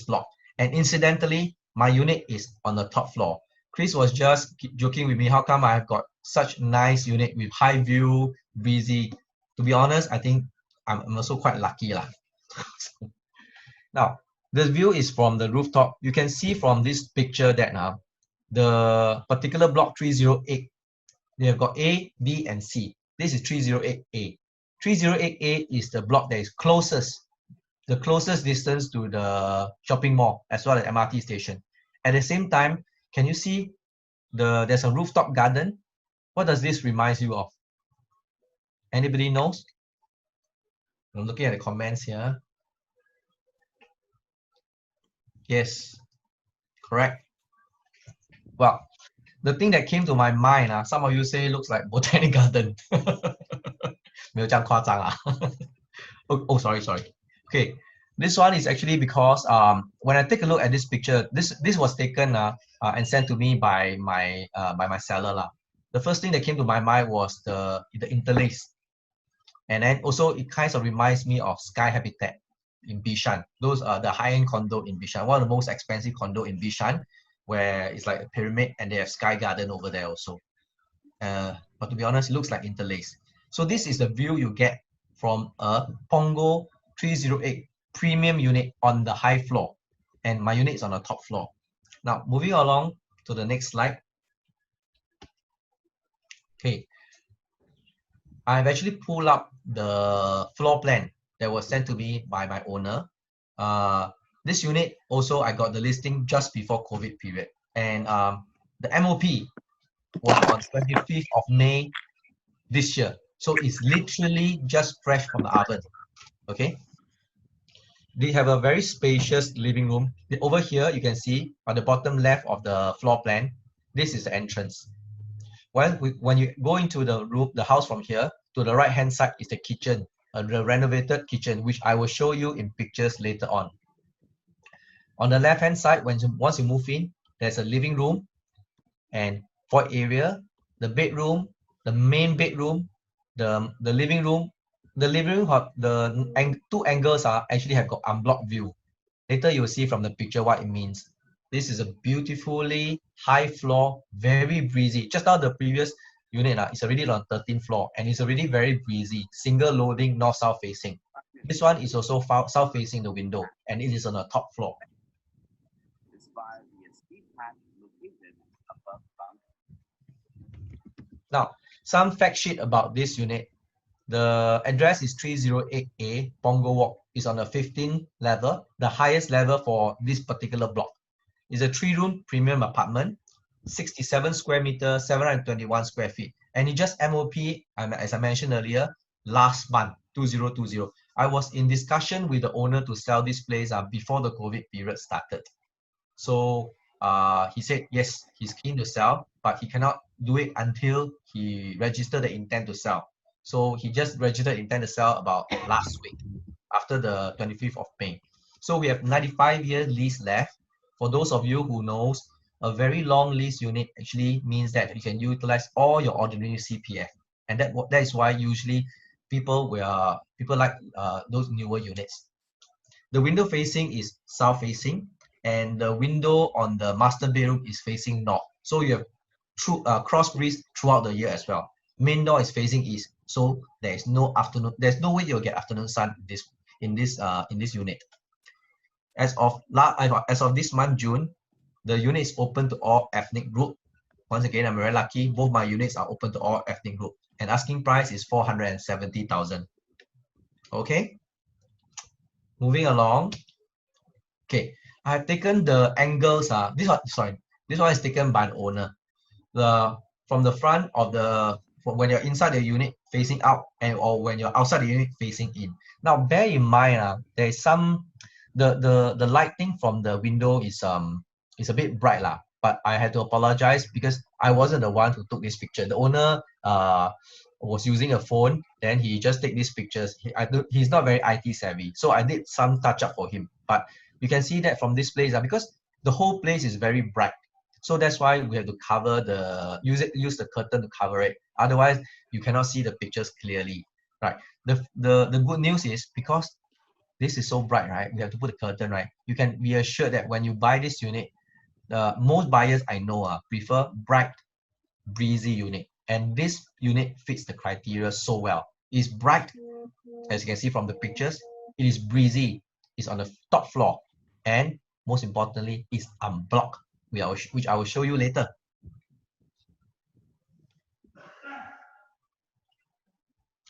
block. And incidentally, my unit is on the top floor. Chris was just joking with me, how come I've got such nice unit with high view, breezy. To be honest, I think I'm also quite lucky lah. Now, the view is from the rooftop. You can see from this picture that now the particular block 308, they have got A, B, and C. This is 308A. 308A is the block that is the closest distance to the shopping mall as well as MRT station. At the same time, can you see there's a rooftop garden? What does this remind you of? Anybody knows? I'm looking at the comments here. Yes, correct. Well, the thing that came to my mind, some of you say looks like botanic garden. 没有这样夸张啊。oh, sorry. Okay, this one is actually because when I take a look at this picture, this was taken and sent to me by my seller lah. The first thing that came to my mind was the interlace, and then also it kind of reminds me of Sky Habitat in Bishan. Those are the high-end condo in Bishan, one of the most expensive condo in Bishan, where it's like a pyramid and they have Sky Garden over there also. but to be honest, it looks like interlaced. So this is the view you get from a Punggol 308 premium unit on the high floor, and my unit is on the top floor. Now, moving along to the next slide. Okay, I've actually pulled up the floor plan that was sent to me by my owner. This unit also, I got the listing just before COVID period, and the MOP was on 25th of May this year. So it's literally just fresh from the oven. Okay. They have a very spacious living room. Over here, you can see on the bottom left of the floor plan, this is the entrance. When you go into the room, the house from here, to the right hand side is the kitchen, the renovated kitchen, which I will show you in pictures later on. On the left hand side, once you move in, there's a living room and void area, the bedroom, the main bedroom, the living room. The living room, the two angles are actually have got unblocked view. Later you will see from the picture what it means. This is a beautifully high floor, very breezy. Just now the previous unit is already on 13th floor and it's already very breezy. Single loading, north-south facing. This one is also south facing the window and it is on the top floor. Now, some fact sheet about this unit. The address is 308A, Punggol Walk. Is on the 15th level, the highest level for this particular block. It's a 3-room premium apartment, 67 square meters, 721 square feet. And it just MOP, as I mentioned earlier, last month, 2020. I was in discussion with the owner to sell this place before the COVID period started. So he said, yes, he's keen to sell, but he cannot do it until he registered the intent to sell. So he just registered intent to sell about last week after the 25th of May. So we have 95-year lease left. For those of you who knows, a very long lease unit actually means that you can utilize all your ordinary CPF. And that is why usually people like those newer units. The window facing is south facing and the window on the master bedroom is facing north. So you have cross breeze throughout the year as well. Main door is facing east, so there's no way you'll get afternoon sun in this unit. As of this month, June, the unit is open to all ethnic group. Once again, I'm very lucky. Both my units are open to all ethnic group, and asking price is 470,000. Okay. Moving along. Okay, I have taken the angles. This one is taken by the owner. From the front of when you're inside the unit facing out or when you're outside the unit facing in. Now bear in mind there is some the lighting from the window is a bit bright but I had to apologize because I wasn't the one who took this picture. The owner was using a phone, then he just take these pictures. He's not very IT savvy, so I did some touch up for him. But you can see that from this place because the whole place is very bright. So that's why we have to cover use the curtain to cover it. Otherwise, you cannot see the pictures clearly, right? The good news is because this is so bright, right? We have to put a curtain, right? You can be assured that when you buy this unit, most buyers I know prefer bright, breezy unit, and this unit fits the criteria so well. It's bright, as you can see from the pictures. It is breezy. It's on the top floor, and most importantly, it's unblocked, which I will show you later.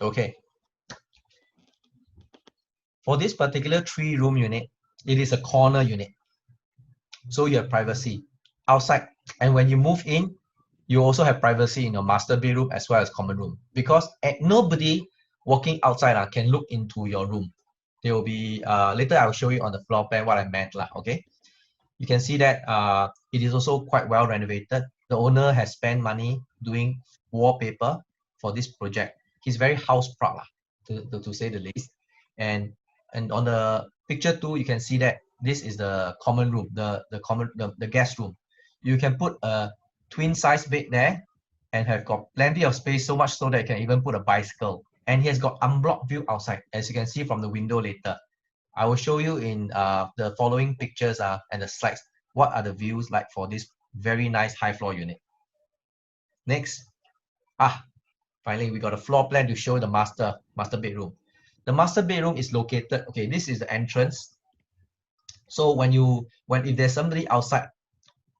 Okay. For this particular 3-room unit, it is a corner unit. So you have privacy outside. And when you move in, you also have privacy in your master bedroom as well as common room. Because nobody walking outside can look into your room. There will be, later I will show you on the floor plan what I meant. Okay. You can see that it is also quite well renovated. The owner has spent money doing wallpaper for this project. He's very house proud, to say the least. And on the picture 2, you can see that this is the common room, the guest room. You can put a twin size bed there and have got plenty of space, so much so that you can even put a bicycle. And he has got unblocked view outside, as you can see from the window later. I will show you in the following pictures and the slides what are the views like for this very nice high floor unit. Next. Finally, we got a floor plan to show the master bedroom. The master bedroom is located, okay, this is the entrance. So if there's somebody outside,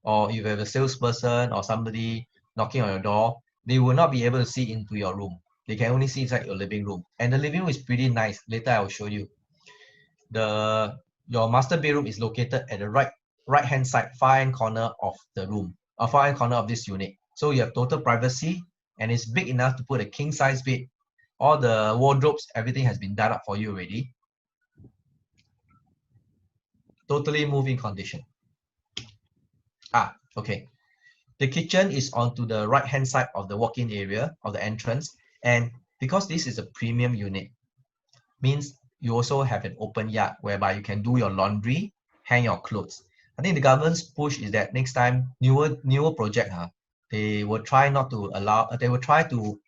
or if you have a salesperson or somebody knocking on your door, they will not be able to see into your room. They can only see inside your living room. And the living room is pretty nice. Later I will show you. Your master bedroom is located at the right hand side, far end corner of the room, or far end corner of this unit. So you have total privacy, and it's big enough to put a king size bed. All the wardrobes, everything has been done up for you already. Totally move-in condition. Okay. The kitchen is onto the right hand side of the walk-in area of the entrance, and because this is a premium unit, means you also have an open yard whereby you can do your laundry, hang your clothes. I think the government's push is that next time newer project, they will try to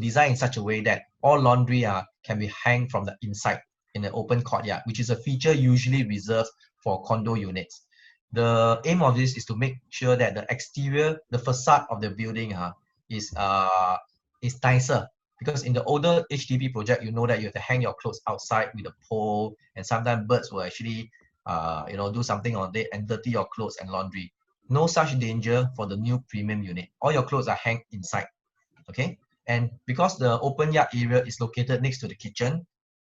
design in such a way that all laundry can be hanged from the inside in an open courtyard, which is a feature usually reserved for condo units. The aim of this is to make sure that the exterior, the facade of the building is nicer. Because in the older HDB project, you know that you have to hang your clothes outside with a pole, and sometimes birds will actually do something on it and dirty your clothes and laundry. No such danger for the new premium unit. All your clothes are hanged inside. Okay, and because the open yard area is located next to the kitchen,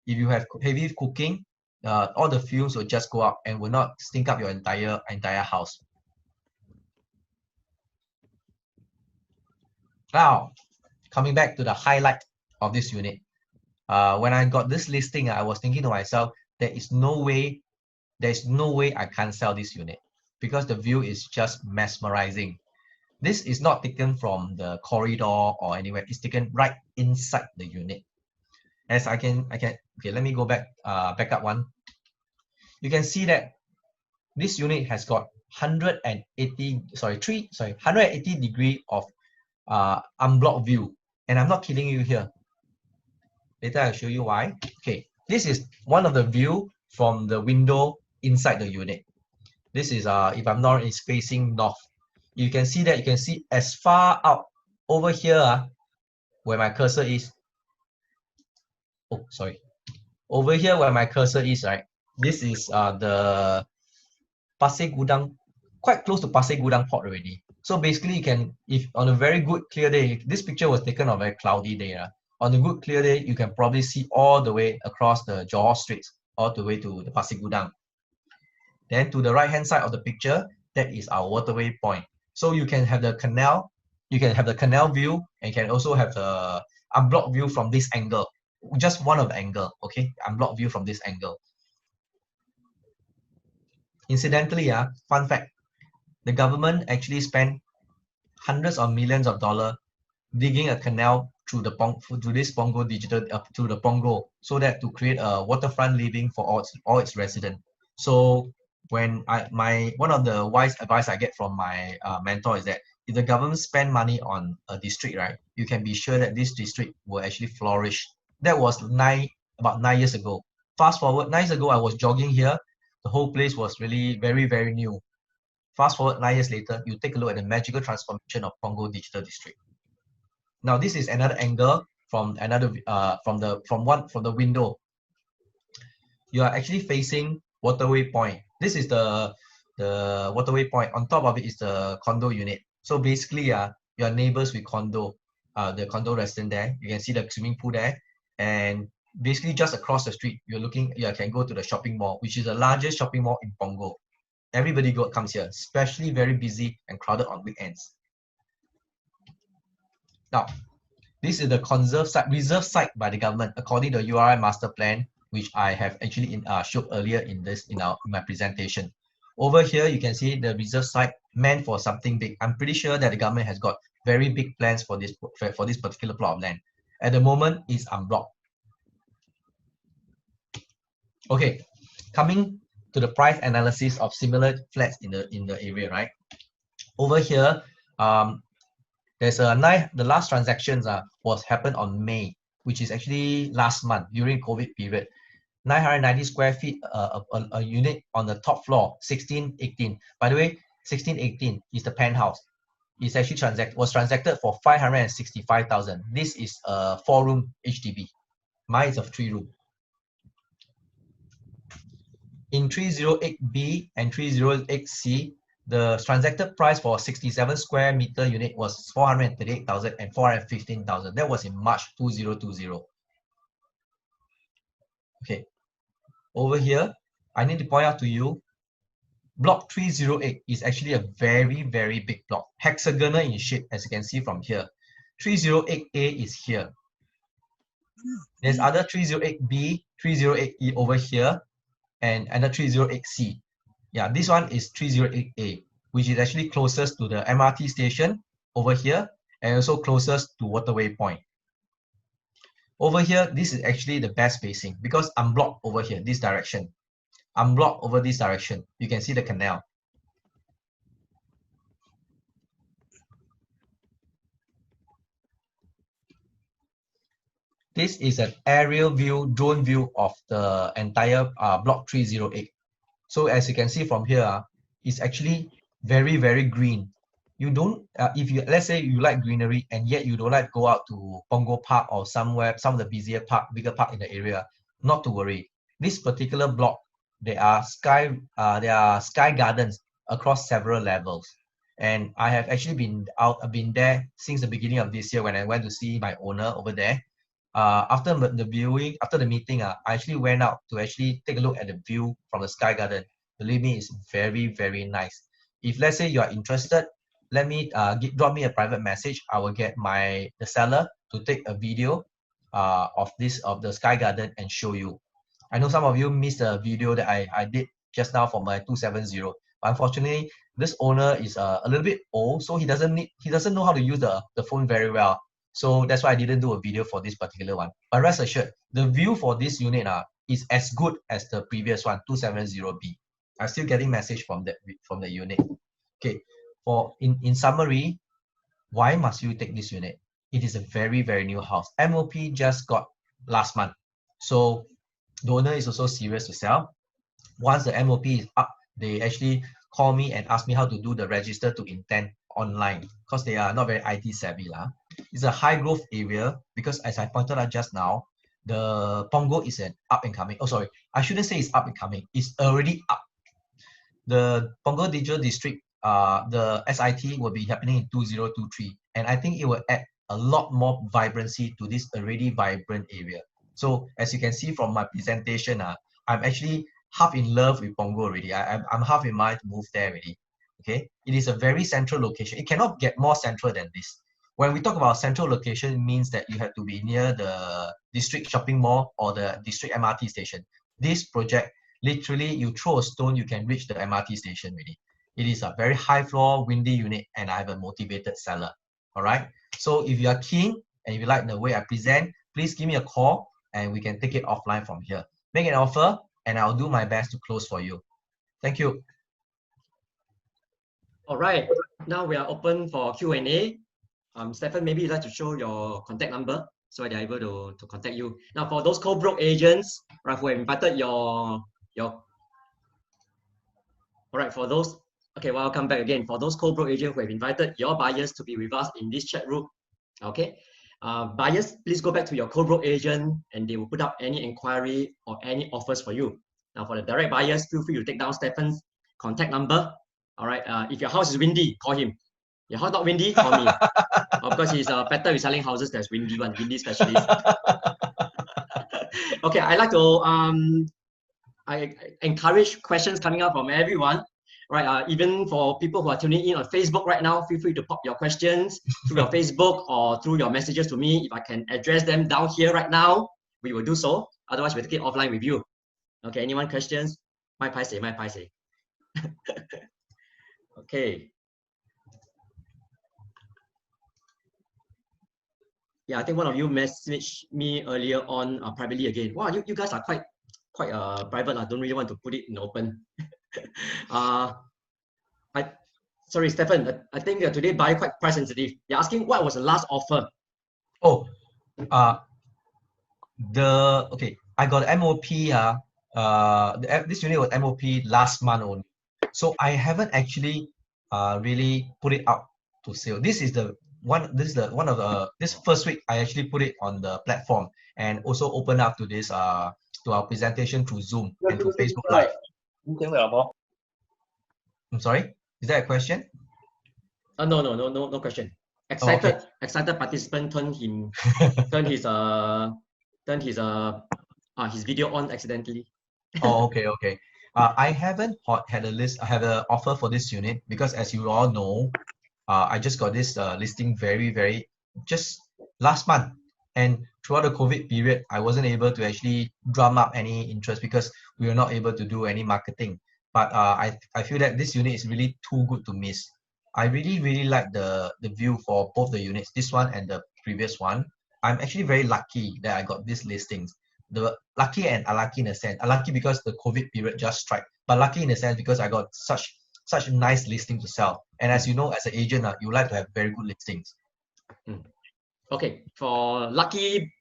if you have heavy cooking, all the fumes will just go up and will not stink up your entire house. Now, coming back to the highlight of this unit, when I got this listing, I was thinking to myself, there's no way I can't sell this unit, because the view is just mesmerizing. This is not taken from the corridor or anywhere. It's taken right inside the unit. As I can, okay, let me go back up one. You can see that this unit has got 180 degree of unblocked view. And I'm not kidding you here. Later I'll show you why. Okay, this is one of the view from the window inside the unit. This is, if I'm not wrong, it's facing north. You can see as far out over here where my cursor is. Oh, sorry. Over here where my cursor is, right? This is the Pasir Gudang, quite close to Pasir Gudang port already. So basically, you can, if on a very good clear day, this picture was taken on a very cloudy day. On a good clear day, you can probably see all the way across the Johor Straits, all the way to the Pasir Gudang. Then to the right hand side of the picture, that is our waterway point. So you can have the canal, view, and you can also have the unblocked view from this angle. Just one of the angle, okay? Unblocked view from this angle. Incidentally, fun fact, the government actually spent hundreds of millions of dollars digging a canal through this Punggol to the Punggol, so that to create a waterfront living for all its residents. So when one of the wise advice I get from my mentor is that if the government spend money on a district, right, you can be sure that this district will actually flourish. That was about 9 years ago. Fast forward 9 years ago, I was jogging here. The whole place was really very, very new. Fast forward 9 years later, you take a look at the magical transformation of Punggol Digital District. Now this is another angle from the window. You are actually facing WaterwayPoint. This is the WaterwayPoint. On top of it is the condo unit. So basically, your neighbors with condo, the condo resident there. You can see the swimming pool there, and basically just across the street, you can go to the shopping mall, which is the largest shopping mall in Punggol. Everybody comes here, especially very busy and crowded on weekends. Now, this is the reserve site by the government according to the URI master plan, which I have actually showed earlier in my presentation. Over here, you can see the reserve site meant for something big. I'm pretty sure that the government has got very big plans for this particular plot of land. At the moment, it's unblocked. Okay, coming to the price analysis of similar flats in the area, right? Over here, there's the last transactions happened on May, which is actually last month during COVID period. 990 square feet, a unit on the top floor, 1618. By the way, 1618 is the penthouse. is actually transacted for 565,000. This is a 4-room HDB. Mine is a 3-room. In 308B and 308C, the transacted price for 67 square meter unit was 438,000 and 415,000. That was in March 2020. Okay, over here, I need to point out to you, block 308 is actually a very, very big block, hexagonal in shape, as you can see from here. 308A is here. There's other 308B, 308E over here, and another 308C. Yeah, this one is 308A, which is actually closest to the MRT station over here, and also closest to WaterwayPoint. Over here, this is actually the best spacing because I'm blocked over here, this direction. I'm blocked over this direction. You can see the canal. This is an aerial view, drone view of the entire block 308. So as you can see from here, it's actually very, very green. You don't, if you, let's say you like greenery and yet you don't like go out to Punggol Park or somewhere, some of the busier park, bigger park in the area, not to worry. This particular block, there are sky gardens across several levels. And I have actually been there since the beginning of this year when I went to see my owner over there. After the meeting, I actually went out to actually take a look at the view from the sky garden. Believe me, it's very, very nice. If let's say you are interested, let me drop me a private message. I will get the seller to take a video of the sky garden and show you. I know some of you missed the video that I did just now for my 270. But unfortunately, this owner is a little bit old, so he doesn't know how to use the phone very well. So that's why I didn't do a video for this particular one. But rest assured, the view for this unit is as good as the previous one, 270B. I'm still getting message from the unit. Okay, in summary, why must you take this unit? It is a very, very new house. MOP just got last month. So the owner is also serious to sell. Once the MOP is up, they actually call me and ask me how to do the register to intent online because they are not very IT savvy. It's a high growth area because as I pointed out just now, the Punggol is an up and coming. Oh, sorry, I shouldn't say it's up and coming. It's already up. The Punggol Digital District, the SIT will be happening in 2023. And I think it will add a lot more vibrancy to this already vibrant area. So as you can see from my presentation, I'm actually half in love with Punggol already. I'm half in mind to move there already. Okay, it is a very central location. It cannot get more central than this. When we talk about central location, it means that you have to be near the district shopping mall or the district MRT station. This project, literally, you throw a stone, you can reach the MRT station already. It is a very high floor, windy unit, and I have a motivated seller. All right. So if you are keen and if you like the way I present, please give me a call and we can take it offline from here. Make an offer and I'll do my best to close for you. Thank you. All right, now we are open for Q&A. Stefan, maybe you'd like to show your contact number so they're able to contact you. Now, for those co-broke agents, right, who have invited all right, for those, okay, welcome back again. For those co-broke agents who have invited your buyers to be with us in this chat room, okay, buyers, please go back to your co-broke agent and they will put up any inquiry or any offers for you. Now, for the direct buyers, feel free to take down Stefan's contact number. All right, if your house is windy, call him. Your house not windy, call me. Of course, he's better with selling houses that's windy one, windy specialist. Okay, I like to I encourage questions coming up from everyone. Right, even for people who are tuning in on Facebook right now, feel free to pop your questions through your Facebook or through your messages to me. If I can address them down here right now, we will do so. Otherwise, we'll take it offline with you. Okay, anyone questions? My paise. Okay. Yeah, I think one of you messaged me earlier on privately again. Wow, you guys are quite private. I don't really want to put it in open. Sorry, Stefan. I think today buyer quite price sensitive. You're asking what was the last offer? Oh, okay. I got MOP. This unit was MOP last month only. So I haven't actually really put it out to sale. This is the one. This first week I actually put it on the platform and also open up to this to our presentation through Zoom and to Facebook Live. I'm sorry. Is that a question? No question. Excited participant turned his video on accidentally. Oh, okay. I haven't had an offer for this unit because, as you all know, I just got this listing very just last month, and throughout the COVID period, I wasn't able to actually drum up any interest because we were not able to do any marketing. But I feel that this unit is really too good to miss. I really like the view for both the units, this one and the previous one. I'm actually very lucky that I got these listings. The lucky and unlucky in a sense. Unlucky because the COVID period just struck, but lucky in a sense because I got such nice listing to sell. And as you know, as an agent, you like to have very good listings. Okay, for lucky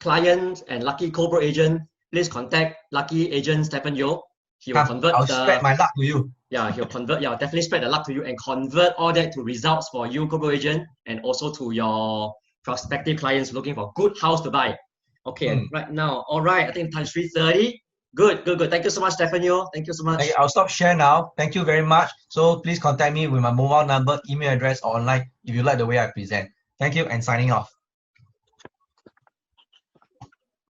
clients and lucky co-broker agent, please contact lucky agent Stephen Yeo. He will convert I'll spread my luck to you. Yeah, he'll convert. Yeah, definitely spread the luck to you and convert all that to results for you, co-broker agent, and also to your prospective clients looking for good house to buy. Okay, and right now, all right, I think time is 3:30. Good. Thank you so much, Stephen Yeo. Thank you so much. I'll stop share now. Thank you very much. So please contact me with my mobile number, email address, or online if you like the way I present. Thank you and signing off.